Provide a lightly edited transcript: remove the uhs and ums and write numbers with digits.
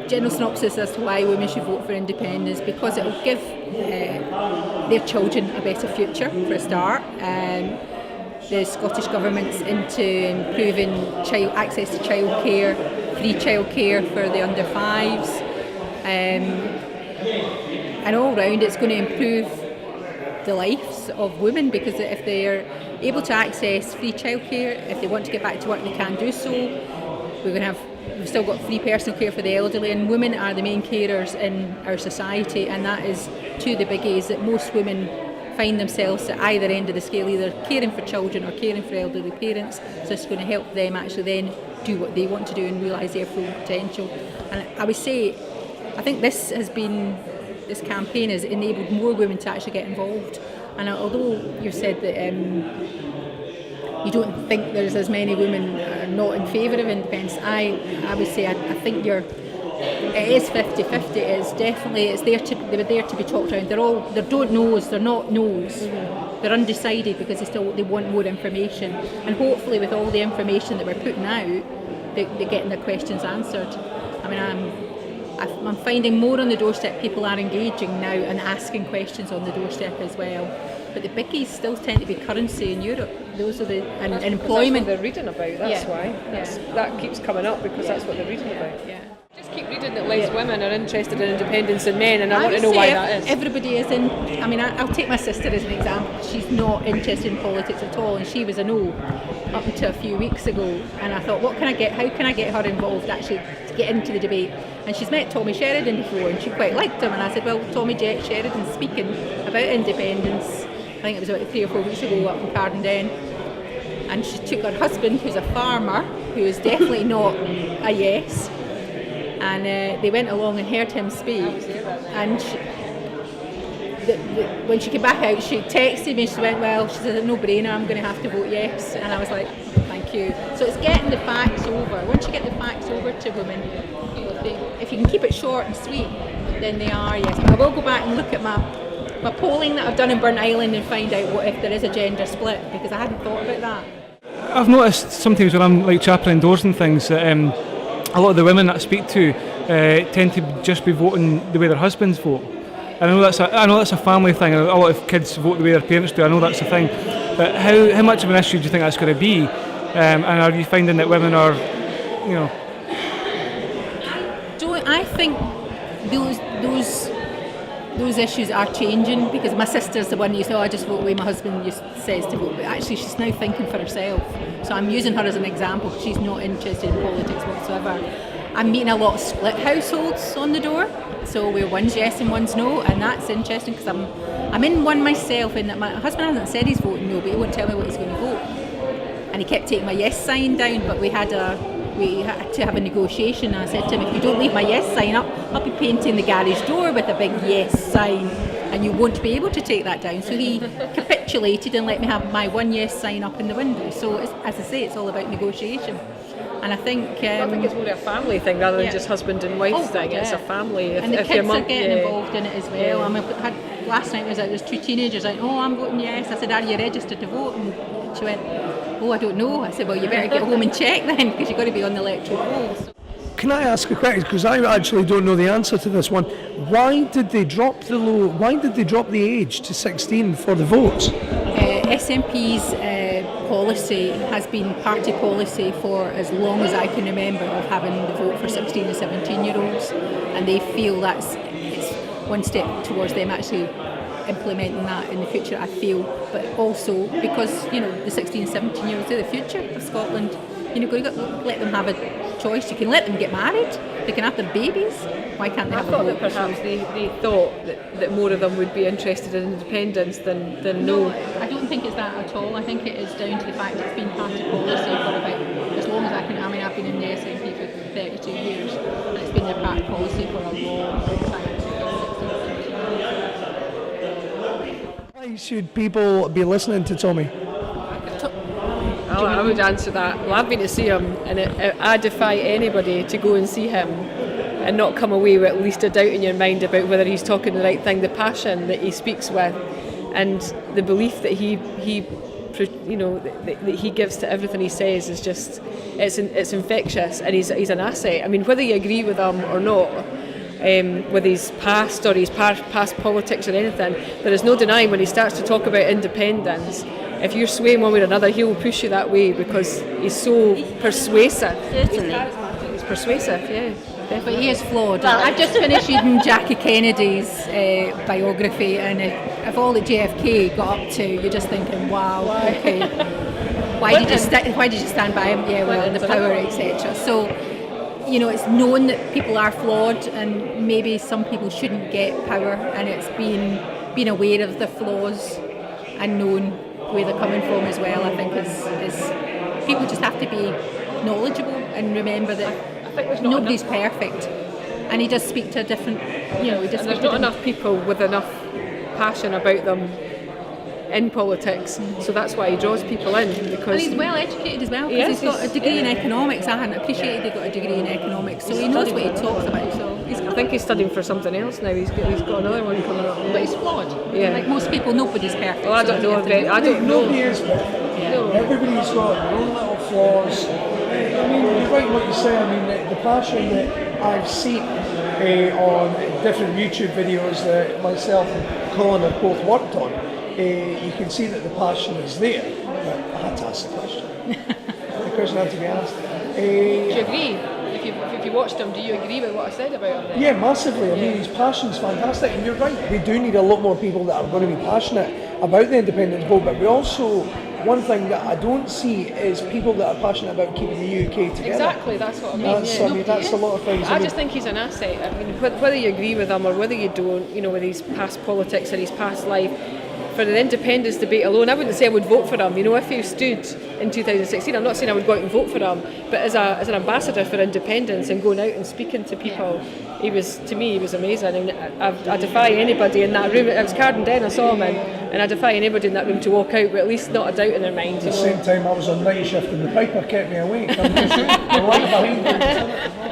general synopsis as to why women should vote for independence, because it will give their children a better future for a start. The Scottish Government's into improving access to childcare, free childcare for the under fives, and all round it's going to improve the lives of women, because if they're able to access free childcare, if they want to get back to work they can do so. We've still got free personal care for the elderly, and women are the main carers in our society, and that is two of the biggies that most women find themselves at either end of the scale, either caring for children or caring for elderly parents. So it's going to help them actually then do what they want to do and realise their full potential. And I would say, I think this campaign has enabled more women to actually get involved. And although you've said that you don't think there's as many women are not in favour of independence, I would say I think it is 50-50. It's definitely they're there to be talked around. They're don't knows, they're not knows. Mm-hmm. They're undecided because they want more information, and hopefully with all the information that we're putting out, they're getting their questions answered. I mean, I'm finding more on the doorstep. People are engaging now and asking questions on the doorstep as well. But the biggies still tend to be currency in Europe. Those are and employment. That's what they're reading about. That's why. That keeps coming up because that's what they're reading about. Yeah. Just keep reading that less women are interested in independence than men, and I want to know why that is. Everybody is in. I mean, I'll take my sister as an example. She's not interested in politics at all, and she was a no up until a few weeks ago. And I thought, how can I get her involved actually to get into the debate? And she's met Tommy Sheridan before, and she quite liked him. And I said, well, Tommy Sheridan's speaking about independence. I think it was about 3 or 4 weeks ago up in Cardenden. And she took her husband, who's a farmer, who is definitely not a yes. And they went along and heard him speak. And when she came back out, she texted me. She went, well, she said, a no-brainer, I'm going to have to vote yes. And I was like, thank you. So it's getting the facts over. Once you get the facts over to women, if you can keep it short and sweet, then they are yes. I will go back and look at my polling that I've done in Burnt-Island and find out if there is a gender split, because I hadn't thought about that. I've noticed sometimes when I'm like chapter endorsing things that a lot of the women that I speak to tend to just be voting the way their husbands vote. And I know that's a family thing. A lot of kids vote the way their parents do. I know that's a thing. But how much of an issue do you think that's going to be? And are you finding that women are, I think those issues are changing, because my sister's the one who said, I just vote the way my husband says to vote, but actually she's now thinking for herself. So I'm using her as an example because she's not interested in politics whatsoever. I'm meeting a lot of split households on the door, so where one's yes and one's no, and that's interesting because I'm in one myself, in that my husband hasn't said he's voting no, but he won't tell me what he's going to vote. And he kept taking my yes sign down, but we had to have a negotiation, and I said to him, if you don't leave my yes sign up, I'll be painting the garage door with a big yes sign, and you won't be able to take that down. So he capitulated and let me have my one yes sign up in the window. So as I say, it's all about negotiation. And I think it's more a family thing rather than just husband and wife thing. Yeah. It's a family. And the kids are getting involved in it as well. Last night there's 2 teenagers like, I'm voting yes. I said, are you registered to vote? And she went, I don't know. I said, well, you better get home and check then, because you've got to be on the electoral rolls. Can I ask a question? Because I actually don't know the answer to this one. Why did they drop the age to 16 for the votes? SNP's policy has been party policy for as long as I can remember, of having the vote for 16 and 17-year-olds, and they feel it's one step towards them actually implementing that in the future, I feel. But also because the 16 and 17-year-olds are the future of Scotland. You've got to let them have a choice. You can let them get married, they can have their babies. Why can't they have a vote? I thought that perhaps they thought that more of them would be interested in independence than no. I don't think it's that at all. I think it is down to the fact that it's been party policy for about as long as I can. I mean, I've been in the SNP for 32 years, and it's been their party policy for a long time. Why should people be listening to Tommy? I would answer that. Well, I've been to see him, and I defy anybody to go and see him and not come away with at least a doubt in your mind about whether he's talking the right thing. The passion that he speaks with, and the belief that he that he gives to everything he says is just it's infectious, and he's an asset. I mean, whether you agree with him or not, with his past or his past politics or anything, there is no denying when he starts to talk about independence. If you're swaying one way or another, he will push you that way because he's so persuasive. Certainly. He's persuasive, yeah. But he is flawed. I've just finished reading Jackie Kennedy's biography, and if all that JFK got up to, you're just thinking, wow, okay. Why did you stand by him? Yeah, well, the power, etc. So, it's known that people are flawed, and maybe some people shouldn't get power, and it's being aware of the flaws and knowing where they're coming from as well. I think is people just have to be knowledgeable and remember that nobody's perfect, and he does speak to a different. There's not enough people with enough passion about them in politics, so that's why he draws people in. Because and he's well educated as well, because he's got a degree in economics. I hadn't appreciated he got a degree in economics, so he knows what he talks about. So I think he's studying for something else now. He's got another one coming up. But he's flawed. Yeah. Like most people, nobody's perfect. Well, I don't know. Nobody is perfect. No. Everybody's got their own little flaws. I mean, you're right what you say. I mean, the passion that I've seen on different YouTube videos that myself and Colin have both worked on, you can see that the passion is there. But I had to ask the question. The question had to be asked. Do you agree? If you watched him, do you agree with what I said about him then? Yeah, massively. I mean, his passion's fantastic, and you're right. We do need a lot more people that are going to be passionate about the independence vote. But we also, one thing that I don't see is people that are passionate about keeping the UK together. Exactly, that's what I mean. That's a lot of things. I just think he's an asset. I mean, whether you agree with him or whether you don't, with his past politics or his past life, for the independence debate alone, I wouldn't say I would vote for him. If he stood in 2016, I'm not saying I would go out and vote for him, but as an ambassador for independence and going out and speaking to people, he was amazing. And I defy anybody in that room. It was Cardenden I saw him in, and I defy anybody in that room to walk out with at least not a doubt in their mind. At the same time, I was on night shift and the piper kept me awake. I'm just right behind him.